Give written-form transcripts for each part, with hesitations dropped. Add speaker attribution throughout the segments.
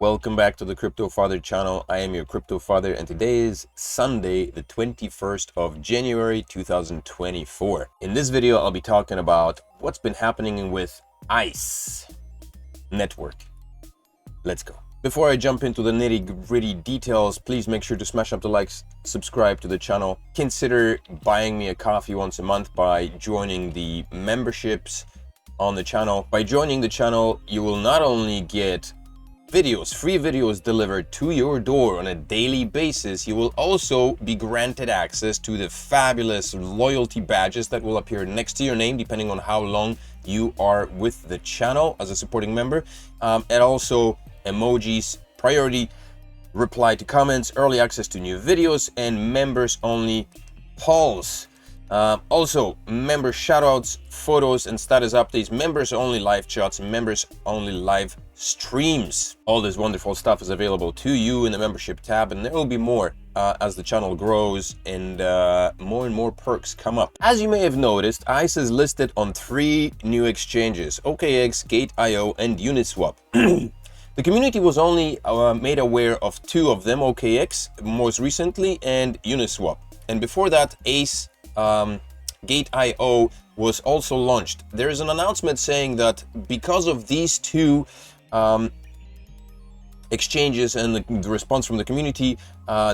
Speaker 1: Welcome back to the Crypto Father channel. I am your Crypto Father, and today is Sunday, the 21st of January 2024. In this video, I'll be talking about what's been happening with ICE Network. Let's go. Before I jump into the nitty-gritty details, please make sure to smash up the likes, subscribe to the channel. Consider buying me a coffee once a month by joining the memberships on the channel. By joining the channel, you will not only get free videos delivered to your door on a daily basis, you will also be granted access to the fabulous loyalty badges that will appear next to your name depending on how long you are with the channel as a supporting member, and also emojis, priority reply to comments, early access to new videos, and members only polls. Also, member shoutouts, photos and status updates, members only live chats, members only live streams. All this wonderful stuff is available to you in the membership tab, and there will be more as the channel grows and more perks come up. As you may have noticed, ICE is listed on 3 new exchanges: OKX, Gate.io and Uniswap. The community was only made aware of 2 of them, OKX most recently and Uniswap, and before that Gate.io was also launched. There is an announcement saying that because of these 2 exchanges and the response from the community,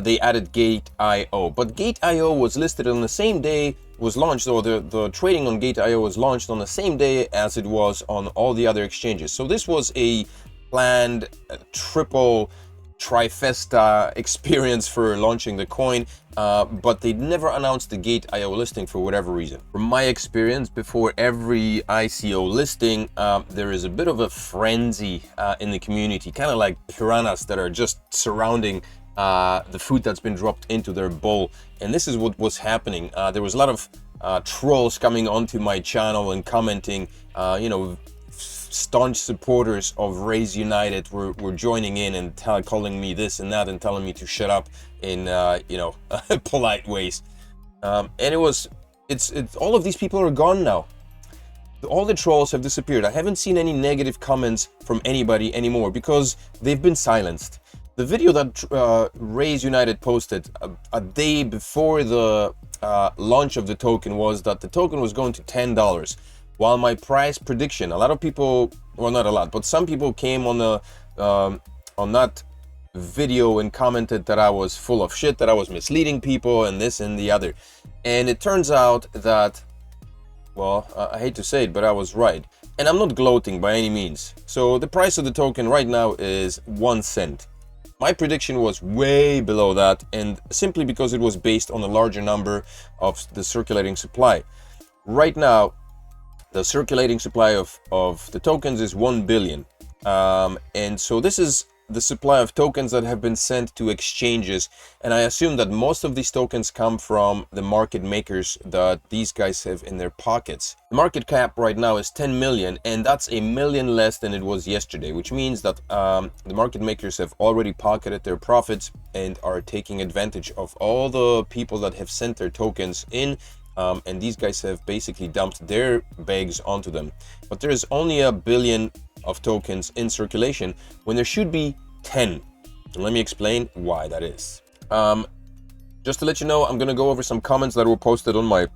Speaker 1: they added Gate.io. But Gate.io was listed on the same day, was launched, or the trading on Gate.io was launched on the same day as it was on all the other exchanges. So this was a planned triple trifesta experience for launching the coin, but they never announced the Gate.io listing for whatever reason. From my experience, before every ICO listing, there is a bit of a frenzy in the community, kind of like piranhas that are just surrounding the food that's been dropped into their bowl. And this is what was happening. There was a lot of trolls coming onto my channel and commenting, staunch supporters of Raise United were joining in and calling me this and that and telling me to shut up in polite ways, and it's all of these people are gone now. All the trolls have disappeared. I haven't seen any negative comments from anybody anymore because they've been silenced. The video that Raise United posted a day before the launch of the token was that the token was going to $10. While my price prediction, a lot of people, well, not a lot, but some people came on that video and commented that I was full of shit, that I was misleading people and this and the other. And it turns out that, well, I hate to say it, but I was right. And I'm not gloating by any means. So the price of the token right now is 1 cent. My prediction was way below that, and simply because it was based on a larger number of the circulating supply. Right now, the circulating supply of the tokens is 1 billion. And so this is the supply of tokens that have been sent to exchanges. And I assume that most of these tokens come from the market makers that these guys have in their pockets. The market cap right now is 10 million, and that's a million less than it was yesterday, which means that the market makers have already pocketed their profits and are taking advantage of all the people that have sent their tokens in. And these guys have basically dumped their bags onto them. But there is only 1 billion of tokens in circulation when there should be 10. And let me explain why that is. Just to let you know, I'm going to go over some comments that were posted on my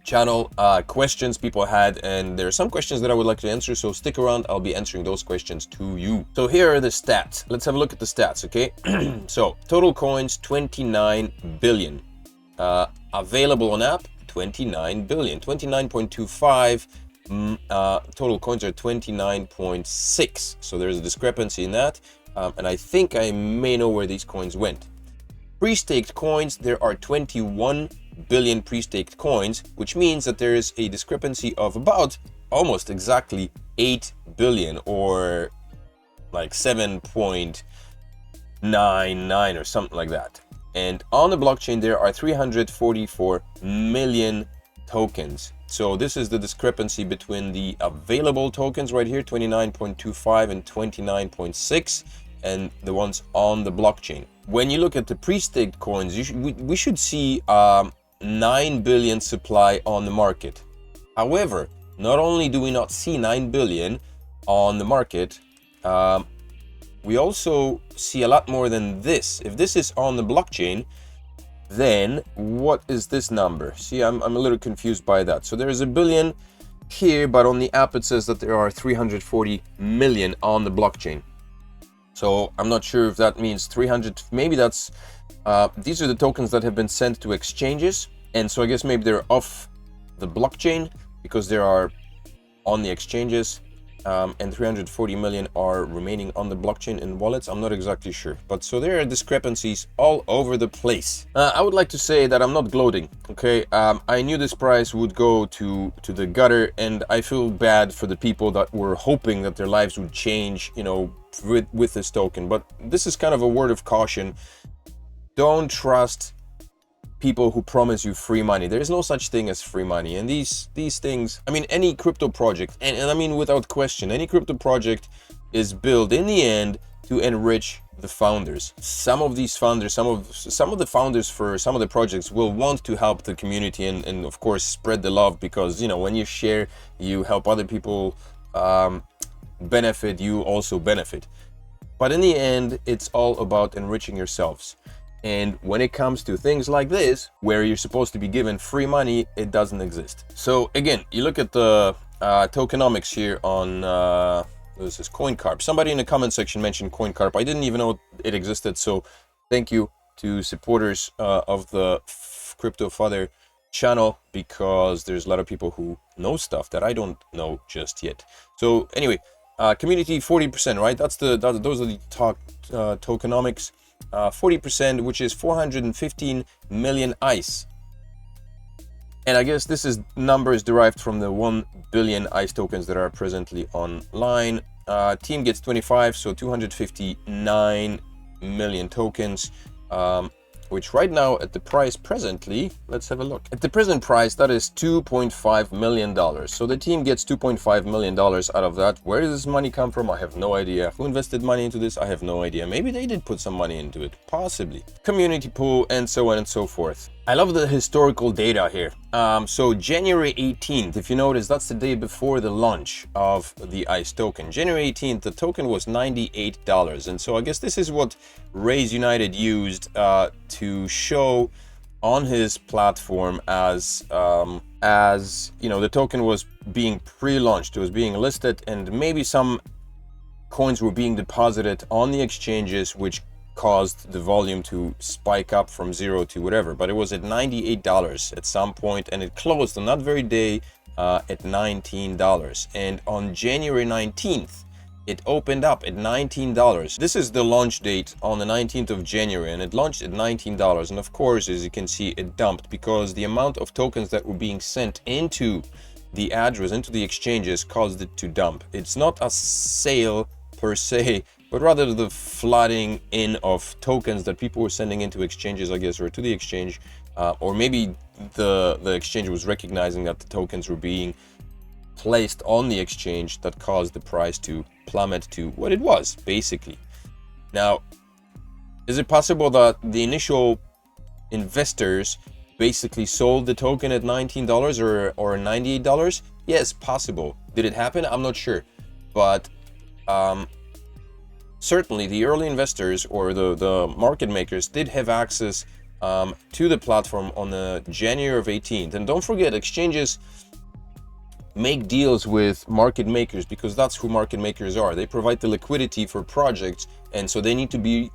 Speaker 1: channel, questions people had, and there are some questions that I would like to answer, so stick around. I'll be answering those questions to you. So here are the stats. Let's have a look at the stats, okay? So total coins, 29 billion. Available on app, 29 billion, 29.25. Total coins are 29.6. So there's a discrepancy in that. And I think I may know where these coins went. Pre-staked coins, there are 21 billion pre-staked coins, which means that there is a discrepancy of about almost exactly 8 billion, or like 7.99 or something like that. And on the blockchain, there are 344 million tokens. So this is the discrepancy between the available tokens right here, 29.25 and 29.6, and the ones on the blockchain. When you look at the pre-staked coins, we should see 9 billion supply on the market. However, not only do we not see 9 billion on the market, we also see a lot more than this. If this is on the blockchain, then what is this number? See, I'm a little confused by that. So there is a billion here, but on the app it says that there are 340 million on the blockchain. So I'm not sure if that means 300, maybe that's, these are the tokens that have been sent to exchanges. And so I guess maybe they're off the blockchain because they are on the exchanges. And 340 million are remaining on the blockchain in wallets. I'm not exactly sure, but so there are discrepancies all over the place. I would like to say that I'm not gloating, okay? I knew this price would go to the gutter, and I feel bad for the people that were hoping that their lives would change, you know, with this token. But this is kind of a word of caution. Don't trust people who promise you free money. There is no such thing as free money, and these things, I mean, any crypto project, and I mean without question, any crypto project is built in the end to enrich the founders. Some of these founders, some of the founders for some of the projects will want to help the community and of course spread the love, because, you know, when you share, you help other people benefit, you also benefit. But in the end, it's all about enriching yourselves. And when it comes to things like this, where you're supposed to be given free money, it doesn't exist. So again, you look at the tokenomics here on this is CoinCarp. Somebody in the comment section mentioned CoinCarp. I didn't even know it existed. So thank you to supporters of the Crypto Father channel, because there's a lot of people who know stuff that I don't know just yet. So anyway, community 40%, right? Those are the tokenomics. 40%, which is 415 million ICE. And I guess this is numbers derived from the 1 billion ICE tokens that are presently online. Team gets 25, so 259 million tokens, which right now at the price presently, let's have a look. At the present price, that is $2.5 million. So the team gets $2.5 million out of that. Where does this money come from? I have no idea. Who invested money into this? I have no idea. Maybe they did put some money into it, possibly. Community pool, and so on and so forth. I love the historical data here. So January 18th, if you notice, that's the day before the launch of the ICE token. January 18th, the token was $98. And so I guess this is what Raise United used to show on his platform as you know, the token was being pre-launched, it was being listed, and maybe some coins were being deposited on the exchanges, which caused the volume to spike up from 0 to whatever. But it was at $98 at some point, and it closed on that very day at $19. And on January 19th, it opened up at $19. This is the launch date on the 19th of January, and it launched at $19. And of course, as you can see, it dumped because the amount of tokens that were being sent into the address, into the exchanges, caused it to dump. It's not a sale per se, but rather the flooding in of tokens that people were sending into exchanges, I guess, or to the exchange, or maybe the exchange was recognizing that the tokens were being placed on the exchange, that caused the price to plummet to what it was, basically. Now, is it possible that the initial investors basically sold the token at $19 or $98? Yes, possible. Did it happen? I'm not sure. But certainly the early investors or the market makers did have access to the platform on the January of 18th. And don't forget, exchanges make deals with market makers because that's who market makers are. They provide the liquidity for projects, and so they need to be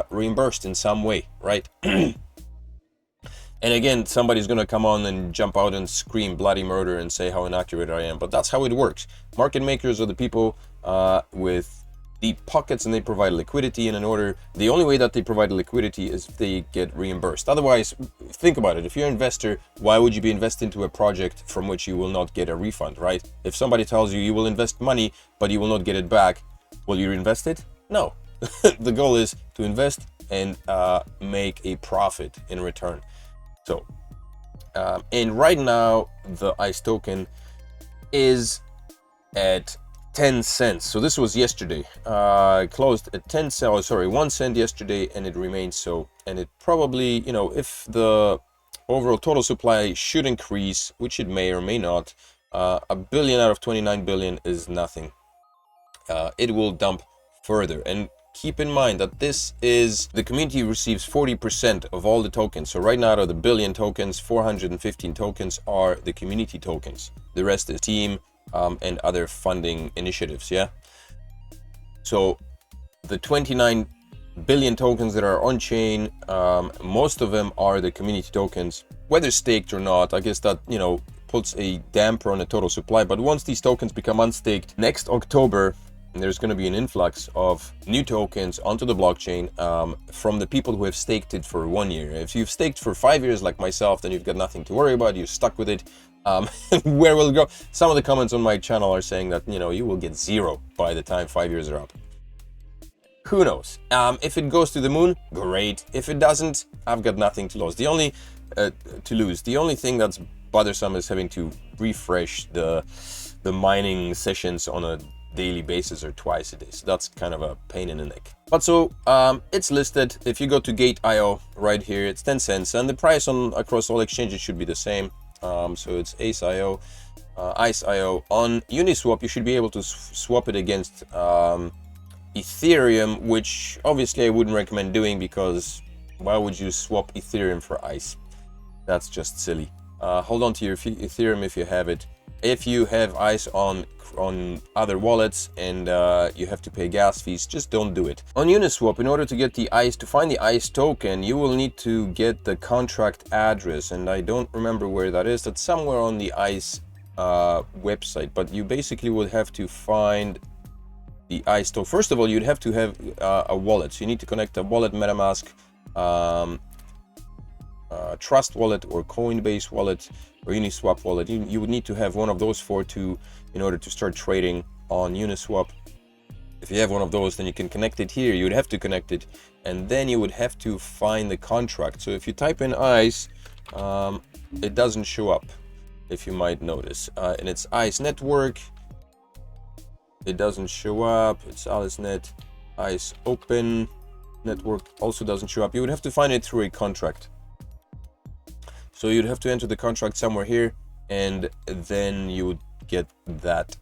Speaker 1: reimbursed in some way, right? And again, somebody's going to come on and jump out and scream bloody murder and say how inaccurate I am, but that's how it works. Market makers are the people with deep pockets, and they provide liquidity, and the only way that they provide liquidity is if they get reimbursed. Otherwise, think about it. If you're an investor, why would you be invested into a project from which you will not get a refund, right? If somebody tells you you will invest money, but you will not get it back, will you invest it? No. The goal is to invest and make a profit in return. So, and right now, the ICE token is at 10 cents. So this was yesterday. Closed at 10 cents, oh, sorry, 1 cent yesterday, and it remains so. And it probably, you know, if the overall total supply should increase, which it may or may not, a billion out of 29 billion is nothing. It will dump further. And keep in mind that this is, the community receives 40% of all the tokens. So right now, out of the billion tokens, 415 tokens are the community tokens. The rest is team and other funding initiatives, yeah? So the 29 billion tokens that are on chain, most of them are the community tokens, whether staked or not. I guess that, you know, puts a damper on the total supply. But once these tokens become unstaked next October, there's going to be an influx of new tokens onto the blockchain from the people who have staked it for 1 year. If you've staked for 5 years like myself, then you've got nothing to worry about. You're stuck with it. Where will it go? Some of the comments on my channel are saying that, you know, you will get 0 by the time 5 years are up. Who knows? If it goes to the moon, great. If it doesn't, I've got nothing to lose. The only thing that's bothersome is having to refresh the mining sessions on a daily basis or twice a day. So that's kind of a pain in the neck. But so it's listed. If you go to Gate.io right here, it's 10 cents, and the price on across all exchanges should be the same. So it's IceIO, IceIO. On Uniswap, you should be able to swap it against Ethereum, which obviously I wouldn't recommend doing, because why would you swap Ethereum for Ice? That's just silly. Hold on to your Ethereum if you have it. If you have Ice on other wallets and you have to pay gas fees, just don't do it. On Uniswap, in order to get the Ice, to find the Ice token, you will need to get the contract address, and I don't remember where that is. That's somewhere on the Ice website, but you basically would have to find the Ice token. First of all, you'd have to have a wallet. So you need to connect a wallet, MetaMask, Trust Wallet, or Coinbase Wallet, or Uniswap Wallet. You would need to have one of those four in order to start trading on Uniswap. If you have one of those, then you can connect it here. You would have to connect it, and then you would have to find the contract. So if you type in Ice, it doesn't show up, if you might notice, and it's IceNetwork. It doesn't show up. It's AliceNet. Ice Open Network also doesn't show up. You would have to find it through a contract. So you'd have to enter the contract somewhere here, and then you would get that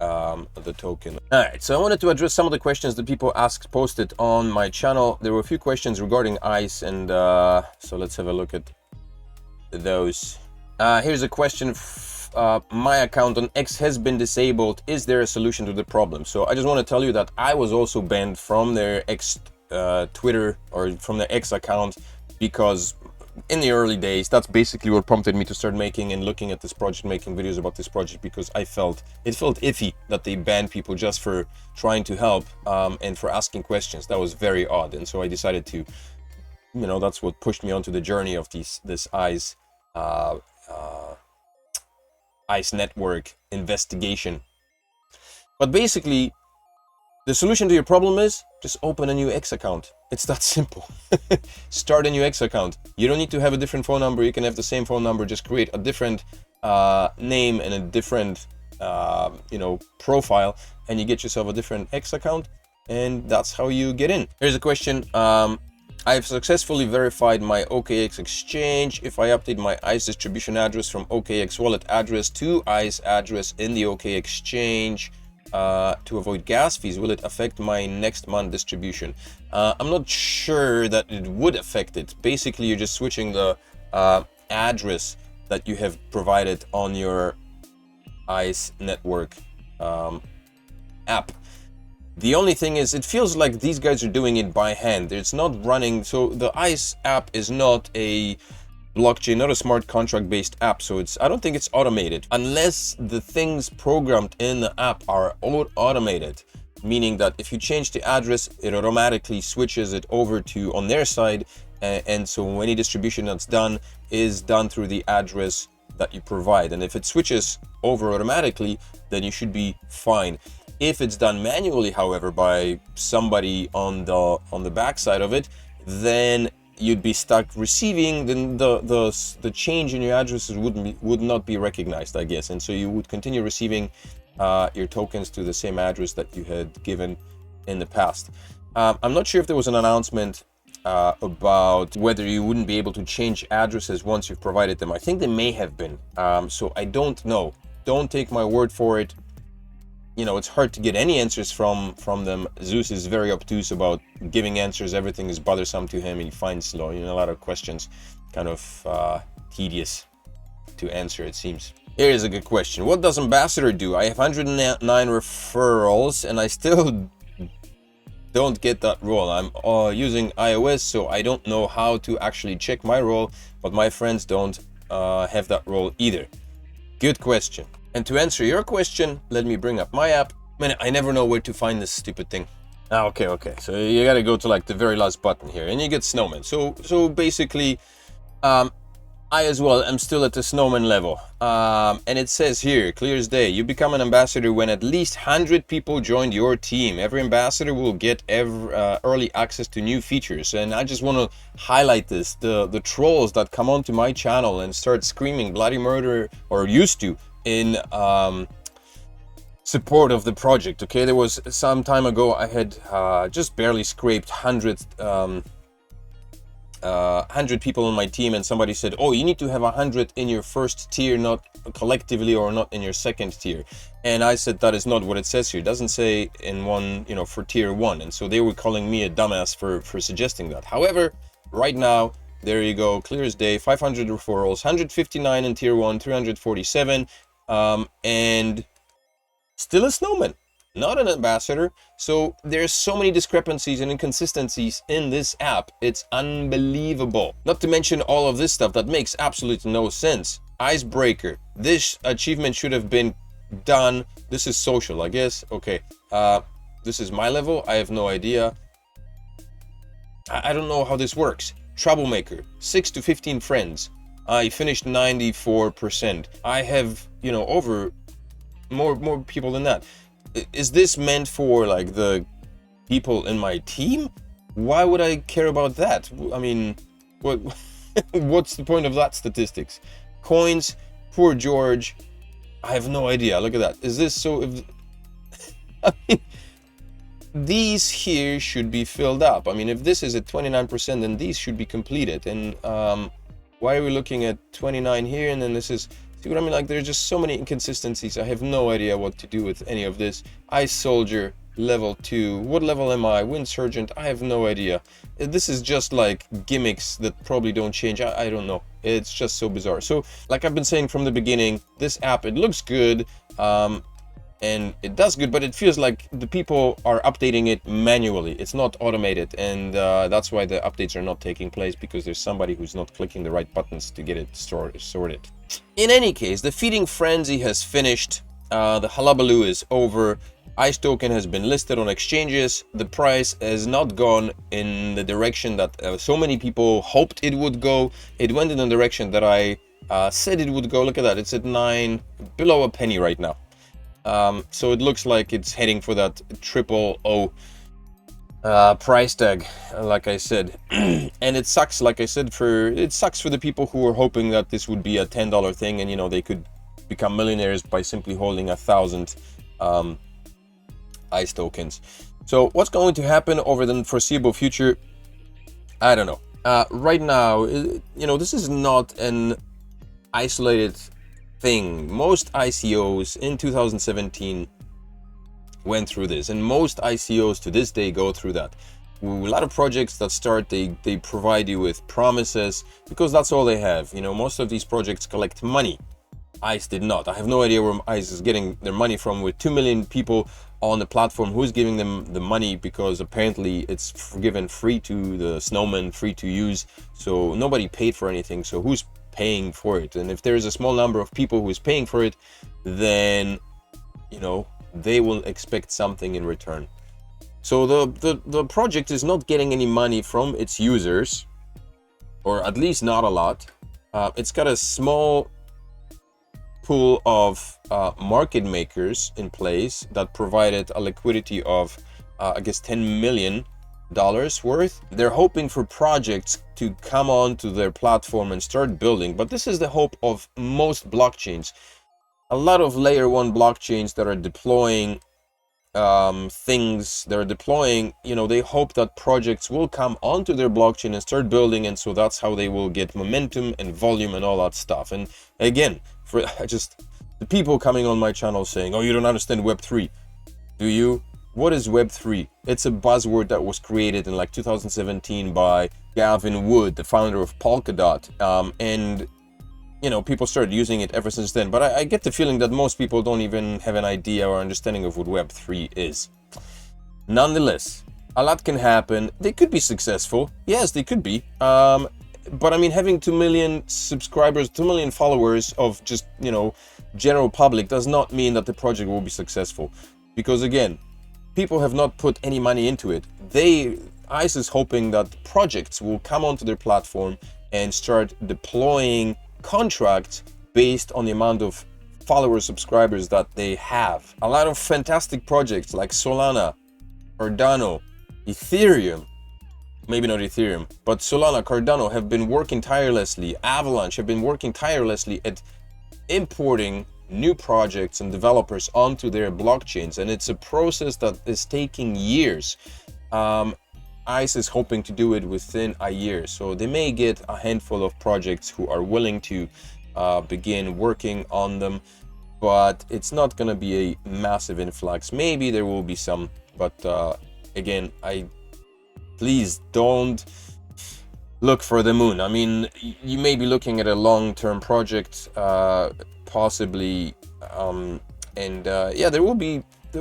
Speaker 1: the token. All right, so I wanted to address some of the questions that people posted on my channel. There were a few questions regarding Ice, and so let's have a look at those. Here's a question. My account on X has been disabled. Is there a solution to the problem? So I just want to tell you that I was also banned from their X Twitter, or from their X account, because in the early days, that's basically what prompted me to start making and looking at this project, making videos about this project, because it felt iffy that they banned people just for trying to help and for asking questions. That was very odd, and so I decided to, you know, that's what pushed me onto the journey of this IceNetwork investigation. But basically, the solution to your problem is just open a new X account. It's that simple. Start a new X account. You don't need to have a different phone number. You can have the same phone number. Just create a different name and a different profile, and you get yourself a different X account, and that's how you get in. Here's a question. I have successfully verified my OKX exchange. If I update my Ice distribution address from OKX wallet address to Ice address in the OK exchange to avoid gas fees, will it affect my next month distribution? I'm not sure that it would affect it. Basically, you're just switching the address that you have provided on your IceNetwork app. The only thing is, it feels like these guys are doing it by hand. It's not running. So the Ice app is not a blockchain, not a smart contract based app. So I don't think it's automated, unless the things programmed in the app are automated, meaning that if you change the address, it automatically switches it over to on their side. And so any distribution that's done is done through the address that you provide. And if it switches over automatically, then you should be fine. If it's done manually, however, by somebody on the backside of it, then you'd be stuck receiving. Then the change in your addresses would not be recognized, I guess, and so you would continue receiving your tokens to the same address that you had given in the past. I'm not sure if there was an announcement about whether you wouldn't be able to change addresses once you've provided them. I think they may have been. So I don't know. Don't take my word for it. it's hard to get any answers from them. Zeus is very obtuse about giving answers. Everything is bothersome to him. He finds a lot of questions kind of tedious to answer, it seems. Here is a good question. What does Ambassador do? I have 109 referrals and I still don't get that role. I'm using iOS, so I don't know how to actually check my role, but my friends don't have that role either. Good question. And to answer your question, let me bring up my app. Man, I never know where to find this stupid thing. Okay. So you gotta go to like the very last button here and you get Snowman. So basically, I as well am still at the Snowman level. And it says here, clear as day, you become an ambassador when at least 100 people join your team. Every ambassador will get early access to new features. And I just want to highlight this. The trolls that come onto my channel and start screaming bloody murder, or used to, in support of the project. Okay, there was some time ago I had just barely scraped 100 people on my team, and somebody said, oh, you need to have 100 in your first tier, not collectively, or not in your second tier. And I said, that is not what it says here. It doesn't say in one, for tier 1. And so they were calling me a dumbass for suggesting that. However, right now, there you go, clear as day, 500 referrals, 159 in tier 1, 347, and still a Snowman, not an ambassador. So there's so many discrepancies and inconsistencies in this app. It's unbelievable. Not to mention all of this stuff that makes absolutely no sense. Icebreaker. This achievement should have been done. This is social, I guess. Okay. This is my level. I have no idea. I don't know how this works. Troublemaker. 6 to 15 friends. I finished 94%. I have, over more people than that. Is this meant for like the people in my team? Why would I care about that? I mean, what's the point of that statistics? Coins, poor George. I have no idea. Look at that. Is this so? I mean, these here should be filled up. I mean, if this is at 29%, then these should be completed. And why are we looking at 29 here? And then this is. See what I mean? Like, there's just so many inconsistencies. I have no idea what to do with any of this. Ice Soldier, level 2. What level am I? Wind Sergeant, I have no idea. This is just like gimmicks that probably don't change. I don't know. It's just so bizarre. So, like I've been saying from the beginning, this app, it looks good. And it does good, but it feels like the people are updating it manually. It's not automated, and that's why the updates are not taking place, because there's somebody who's not clicking the right buttons to get it sorted. In any case, the feeding frenzy has finished. The hullabaloo is over. Ice token has been listed on exchanges. The price has not gone in the direction that so many people hoped it would go. It went in the direction that I said it would go. Look at that. It's at 9, below a penny right now. So it looks like it's heading for that 000 price tag, like I said. And it sucks, like I said, it sucks for the people who were hoping that this would be a $10 thing, and they could become millionaires by simply holding 1,000 ICE tokens. So what's going to happen over the foreseeable future? I don't know. Right now, this is not an isolated thing. Most ICOs in 2017 went through this, and most ICOs to this day go through that. A lot of projects that start, they provide you with promises, because that's all they have. Most of these projects collect money. ICE did not. I have no idea where ICE is getting their money from, with 2 million people on the platform. Who's giving them the money? Because apparently it's given free to the Snowman, free to use, so nobody paid for anything. So who's paying for it? And if there is a small number of people who is paying for it, then they will expect something in return. So the project is not getting any money from its users, or at least not a lot. It's got a small pool of market makers in place that provided a liquidity of I guess $10 million worth. They're hoping for projects to come on to their platform and start building, but this is the hope of most blockchains. A lot of layer 1 blockchains that are deploying things, they hope that projects will come onto their blockchain and start building, and so that's how they will get momentum and volume and all that stuff. And again, the people coming on my channel saying, oh, you don't understand Web3. Do you? What is Web3? It's a buzzword that was created in like 2017 by Gavin Wood, the founder of Polkadot, and you know, people started using it ever since then. But I get the feeling that most people don't even have an idea or understanding of what Web3 is. Nonetheless, a lot can happen. They could be successful. Yes, they could be. But I mean, having 2 million subscribers, 2 million followers of just, you know, general public does not mean that the project will be successful. Because again, people have not put any money into it. ICE is hoping that projects will come onto their platform and start deploying contracts based on the amount of followers, subscribers that they have. A lot of fantastic projects like Solana, Cardano, Ethereum, maybe not Ethereum, but Solana, Cardano have been working tirelessly. Avalanche have been working tirelessly at importing new projects and developers onto their blockchains, and it's a process that is taking years. ICE is hoping to do it within a year, so they may get a handful of projects who are willing to begin working on them, but it's not going to be a massive influx. Maybe there will be some, but again, please don't look for the moon. I mean, you may be looking at a long-term project, possibly, yeah, there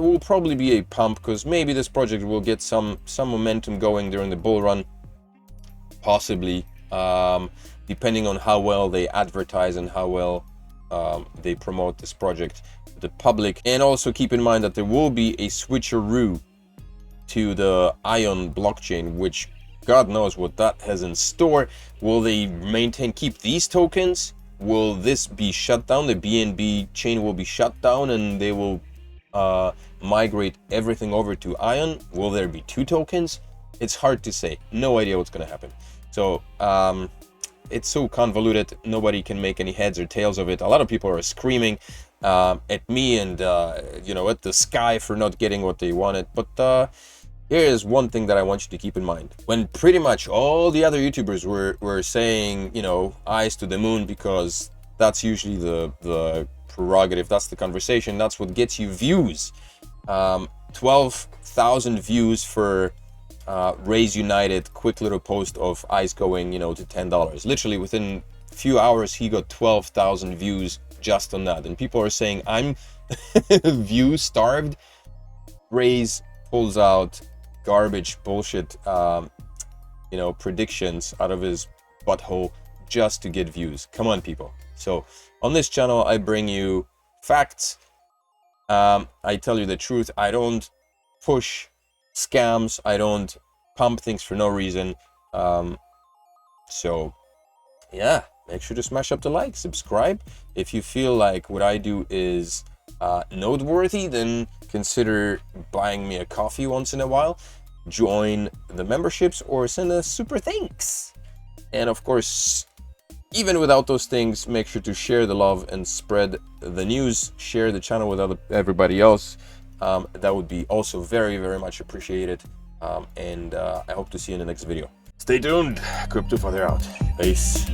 Speaker 1: will probably be a pump, because maybe this project will get some momentum going during the bull run, possibly, depending on how well they advertise and how well they promote this project to the public. And also keep in mind that there will be a switcheroo to the ION blockchain, which God knows what that has in store. Will they keep these tokens? Will this be shut down? The BNB chain will be shut down and they will migrate everything over to ION. Will there be 2 tokens? It's hard to say. No idea what's going to happen. So it's so convoluted, nobody can make any heads or tails of it. A lot of people are screaming at me and you know, at the sky for not getting what they wanted. But here is one thing that I want you to keep in mind. When pretty much all the other YouTubers were saying, you know, ICE to the moon, because that's usually the prerogative, that's the conversation, that's what gets you views. 12,000 views for Raise United quick little post of ICE going, you know, to $10. Literally within a few hours he got 12,000 views just on that, and people are saying I'm view starved. Raise pulls out garbage bullshit you know, predictions out of his butthole just to get views. Come on, people. So on this channel I bring you facts, I tell you the truth. I don't push scams, I don't pump things for no reason. So yeah, make sure to smash up the like, subscribe. If you feel like what I do is noteworthy, then consider buying me a coffee once in a while, join the memberships, or send a super thanks. And of course, even without those things, make sure to share the love and spread the news, share the channel with everybody else. That would be also very, very much appreciated. And I hope to see you in the next video. Stay tuned. Crypto Father out. Peace.